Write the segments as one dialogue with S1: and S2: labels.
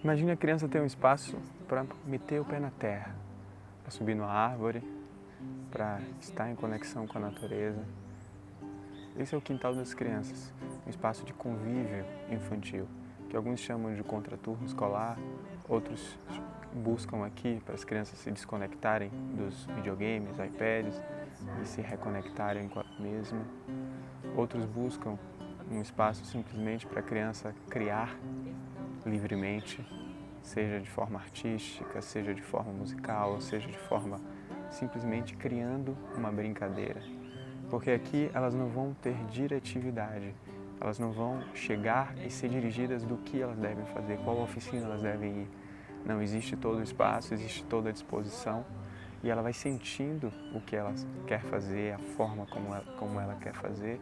S1: Imagine a criança ter um espaço para meter o pé na terra, para subir numa árvore, para estar em conexão com a natureza. Esse é o quintal das crianças, um espaço de convívio infantil, que alguns chamam de contraturno escolar, outros buscam aqui para as crianças se desconectarem dos videogames, iPads e se reconectarem com ela mesma. Outros buscam um espaço simplesmente para a criança criar livremente, seja de forma artística, seja de forma musical, seja de forma simplesmente criando uma brincadeira. Porque aqui elas não vão ter diretividade, elas não vão chegar e ser dirigidas do que elas devem fazer, qual oficina elas devem ir. Não, existe todo o espaço, existe toda a disposição e ela vai sentindo o que ela quer fazer, a forma como ela quer fazer,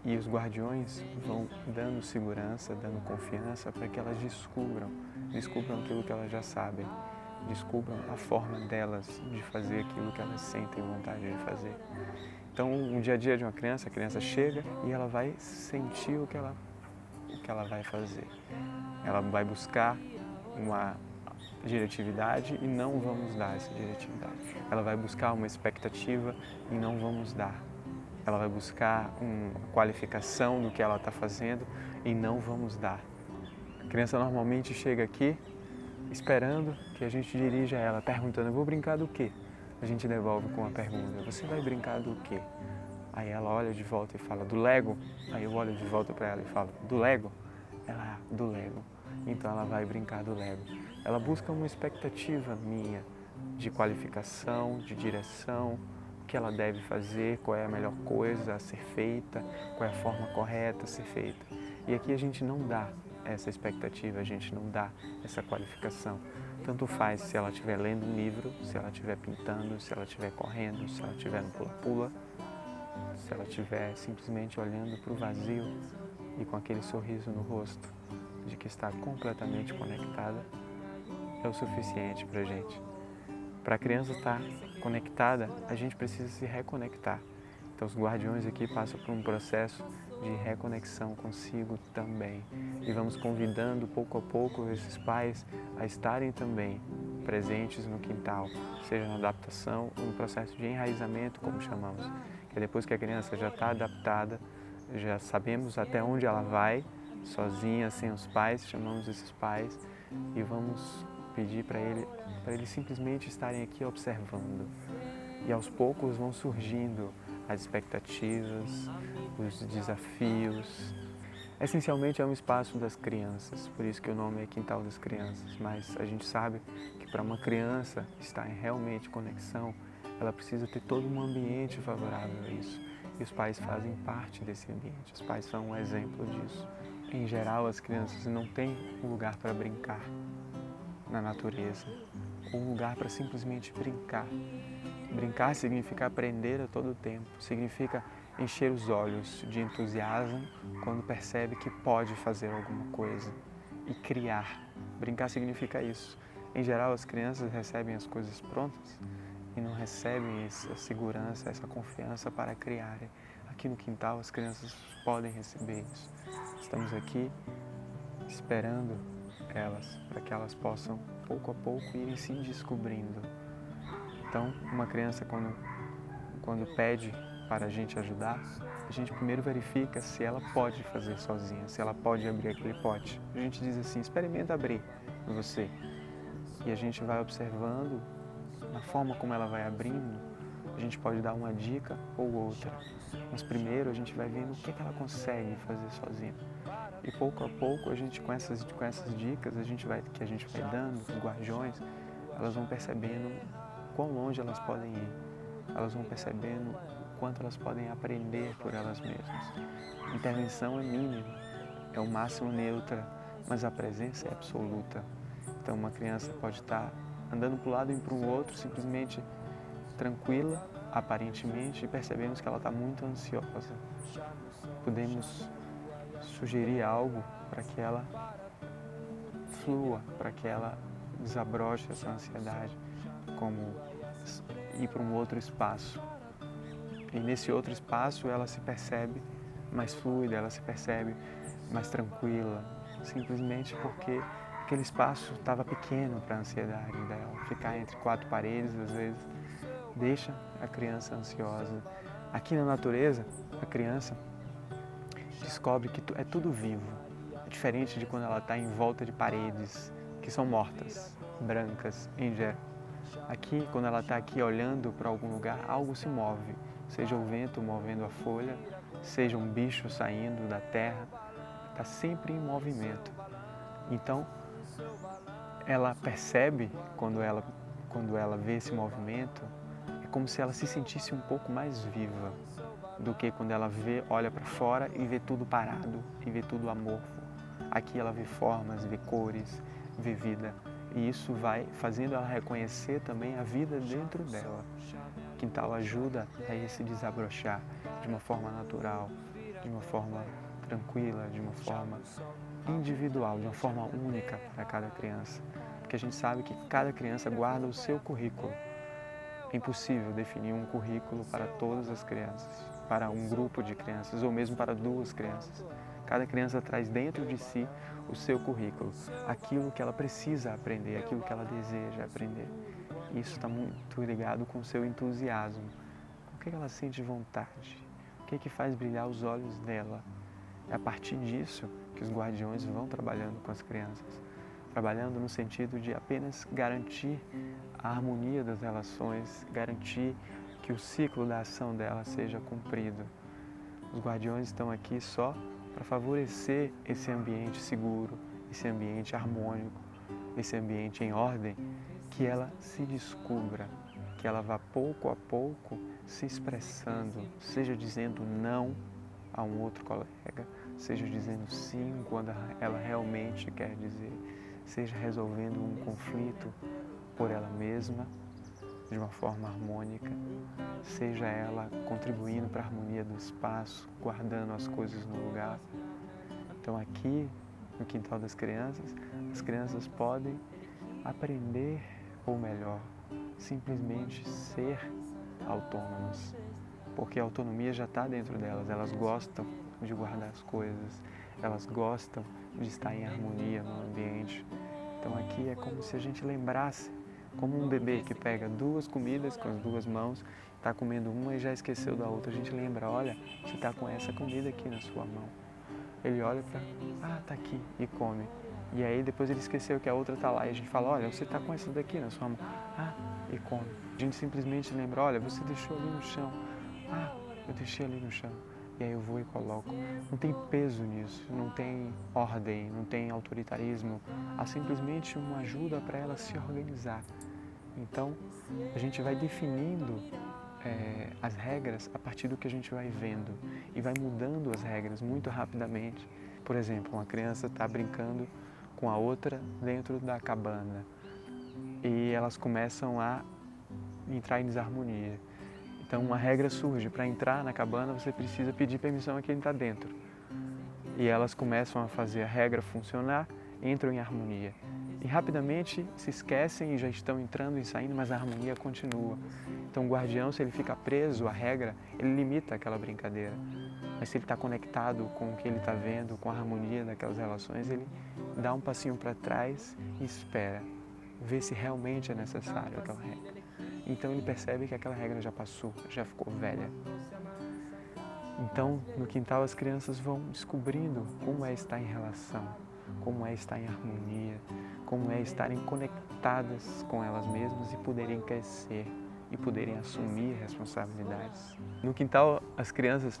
S1: e os guardiões vão dando segurança, dando confiança para que elas descubram aquilo que elas já sabem, descubram a forma delas de fazer aquilo que elas sentem vontade de fazer. Então, no dia a dia de uma criança, a criança chega e ela vai sentir o que ela vai fazer. Ela vai buscar uma diretividade e não vamos dar essa diretividade. Ela vai buscar uma expectativa e não vamos dar. Ela vai buscar uma qualificação do que ela está fazendo e não vamos dar. A criança normalmente chega aqui esperando que a gente dirija ela, perguntando: eu vou brincar do quê? A gente devolve com uma pergunta: você vai brincar do quê? Aí ela olha de volta e fala: do Lego. Aí eu olho de volta para ela e falo: do Lego? Ela: do Lego. Então ela vai brincar do Lego. Ela busca uma expectativa minha de qualificação, de direção, o que ela deve fazer, qual é a melhor coisa a ser feita, qual é a forma correta a ser feita. E aqui a gente não dá essa expectativa, a gente não dá essa qualificação. Tanto faz se ela estiver lendo um livro, se ela estiver pintando, se ela estiver correndo, se ela estiver no pula-pula, se ela estiver simplesmente olhando para o vazio e com aquele sorriso no rosto de que está completamente conectada, é o suficiente para a gente. Para a criança estar conectada, a gente precisa se reconectar. Então os guardiões aqui passam por um processo de reconexão consigo também. E vamos convidando pouco a pouco esses pais a estarem também presentes no quintal, seja na adaptação ou no processo de enraizamento, como chamamos. Que é depois que a criança já está adaptada, já sabemos até onde ela vai, sozinha, sem os pais, chamamos esses pais e vamos pedir para eles simplesmente estarem aqui observando. E aos poucos vão surgindo as expectativas, os desafios. Essencialmente é um espaço das crianças, por isso que o nome é Quintal das Crianças, mas a gente sabe que para uma criança estar em realmente conexão, ela precisa ter todo um ambiente favorável a isso. E os pais fazem parte desse ambiente, os pais são um exemplo disso. Em geral, as crianças não têm um lugar para brincar na natureza, um lugar para simplesmente brincar. Brincar significa aprender a todo tempo, significa encher os olhos de entusiasmo quando percebe que pode fazer alguma coisa e criar. Brincar significa isso. Em geral, as crianças recebem as coisas prontas e não recebem essa segurança, essa confiança para criarem. Aqui no quintal, as crianças podem receber isso. Estamos aqui esperando elas, para que elas possam, pouco a pouco, irem se descobrindo. Então, uma criança, quando pede para a gente ajudar, a gente primeiro verifica se ela pode fazer sozinha, se ela pode abrir aquele pote. A gente diz assim: experimenta abrir você. E a gente vai observando, na forma como ela vai abrindo, a gente pode dar uma dica ou outra. Mas primeiro a gente vai vendo o que ela consegue fazer sozinha. E pouco a pouco, a gente, com essas dicas que a gente vai dando, os guardiões, elas vão percebendo quão longe elas podem ir. Elas vão percebendo o quanto elas podem aprender por elas mesmas. A intervenção é mínima, é o máximo neutra, mas a presença é absoluta. Então uma criança pode estar andando para um lado e para o outro, simplesmente tranquila, aparentemente, e percebemos que ela está muito ansiosa. Podemos sugerir algo para que ela flua, para que ela desabroche essa ansiedade, como ir para um outro espaço. E nesse outro espaço ela se percebe mais fluida, ela se percebe mais tranquila, simplesmente porque aquele espaço estava pequeno para a ansiedade dela. Ficar entre quatro paredes, às vezes, deixa a criança ansiosa. Aqui na natureza, a criança descobre que é tudo vivo. É diferente de quando ela está em volta de paredes que são mortas, brancas, em geral. Aqui, quando ela está aqui olhando para algum lugar, algo se move. Seja o vento movendo a folha, seja um bicho saindo da terra, está sempre em movimento. Então, ela percebe, quando ela vê esse movimento, é como se ela se sentisse um pouco mais viva do que quando ela olha para fora e vê tudo parado, e vê tudo amorfo. Aqui ela vê formas, vê cores, vê vida. E isso vai fazendo ela reconhecer também a vida dentro dela. O quintal ajuda a esse desabrochar de uma forma natural, de uma forma tranquila, de uma forma individual, de uma forma única para cada criança. Porque a gente sabe que cada criança guarda o seu currículo. É impossível definir um currículo para todas as crianças, para um grupo de crianças ou mesmo para duas crianças. Cada criança traz dentro de si o seu currículo, aquilo que ela precisa aprender, aquilo que ela deseja aprender. Isso está muito ligado com o seu entusiasmo. O que ela sente vontade? O que faz brilhar os olhos dela? É a partir disso que os guardiões vão trabalhando com as crianças. Trabalhando no sentido de apenas garantir a harmonia das relações, garantir que o ciclo da ação dela seja cumprido. Os guardiões estão aqui só para favorecer esse ambiente seguro, esse ambiente harmônico, esse ambiente em ordem, que ela se descubra, que ela vá pouco a pouco se expressando, seja dizendo não a um outro colega, seja dizendo sim quando ela realmente quer dizer, seja resolvendo um conflito por ela mesma, de uma forma harmônica, seja ela contribuindo para a harmonia do espaço, guardando as coisas no lugar. Então aqui, no quintal das crianças, as crianças podem aprender, ou melhor, simplesmente ser autônomas, porque a autonomia já está dentro delas, elas gostam de guardar as coisas, elas gostam de estar em harmonia no ambiente. Então aqui é como se a gente lembrasse, como um bebê que pega duas comidas com as duas mãos, está comendo uma e já esqueceu da outra. A gente lembra, olha, você está com essa comida aqui na sua mão. Ele olha para, está aqui, e come. E aí depois ele esqueceu que a outra está lá. E a gente fala, olha, você está com essa daqui na sua mão. E come. A gente simplesmente lembra, olha, você deixou ali no chão. Eu deixei ali no chão. E aí eu vou e coloco. Não tem peso nisso, não tem ordem, não tem autoritarismo. Há simplesmente uma ajuda para ela se organizar. Então, a gente vai definindo as regras a partir do que a gente vai vendo e vai mudando as regras muito rapidamente. Por exemplo, uma criança está brincando com a outra dentro da cabana e elas começam a entrar em desarmonia. Então, uma regra surge, para entrar na cabana você precisa pedir permissão a quem está dentro. E elas começam a fazer a regra funcionar, entram em harmonia. E rapidamente se esquecem e já estão entrando e saindo, mas a harmonia continua. Então o guardião, se ele fica preso à regra, ele limita aquela brincadeira. Mas se ele está conectado com o que ele está vendo, com a harmonia daquelas relações, ele dá um passinho para trás e espera, vê se realmente é necessário aquela regra. Então ele percebe que aquela regra já passou, já ficou velha. Então, no quintal, as crianças vão descobrindo como é estar em relação, como é estar em harmonia, como é estarem conectadas com elas mesmas e poderem crescer e poderem assumir responsabilidades. No quintal, as crianças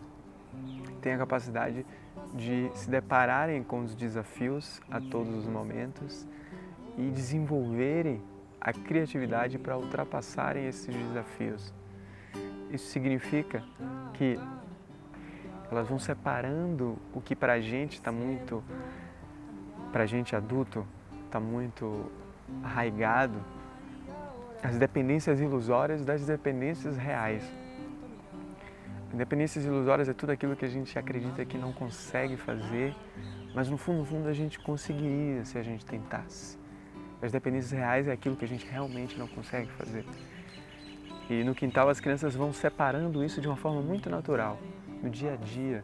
S1: têm a capacidade de se depararem com os desafios a todos os momentos e desenvolverem a criatividade para ultrapassarem esses desafios. Isso significa que elas vão separando o que para a gente está muito, para a gente adulto, está muito arraigado, as dependências ilusórias das dependências reais. Dependências ilusórias é tudo aquilo que a gente acredita que não consegue fazer, mas no fundo a gente conseguiria se a gente tentasse. As dependências reais é aquilo que a gente realmente não consegue fazer. E no quintal as crianças vão separando isso de uma forma muito natural, no dia a dia,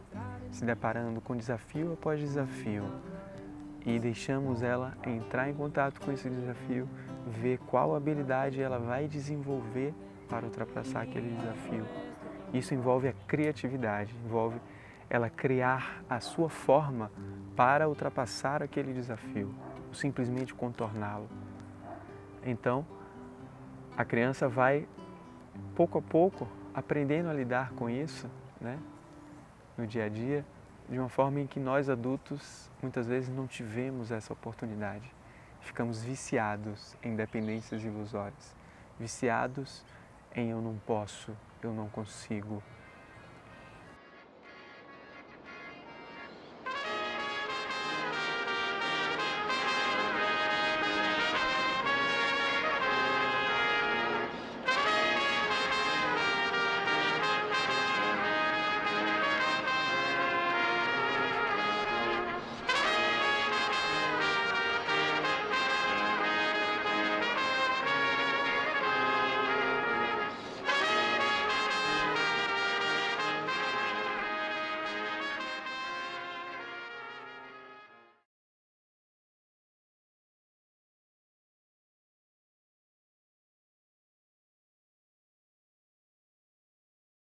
S1: se deparando com desafio após desafio e deixamos ela entrar em contato com esse desafio, ver qual habilidade ela vai desenvolver para ultrapassar aquele desafio. Isso envolve a criatividade, envolve ela criar a sua forma para ultrapassar aquele desafio, ou simplesmente contorná-lo. Então, a criança vai, pouco a pouco, aprendendo a lidar com isso, né, no dia a dia, de uma forma em que nós adultos muitas vezes não tivemos essa oportunidade. Ficamos viciados em dependências ilusórias, viciados em eu não posso, eu não consigo,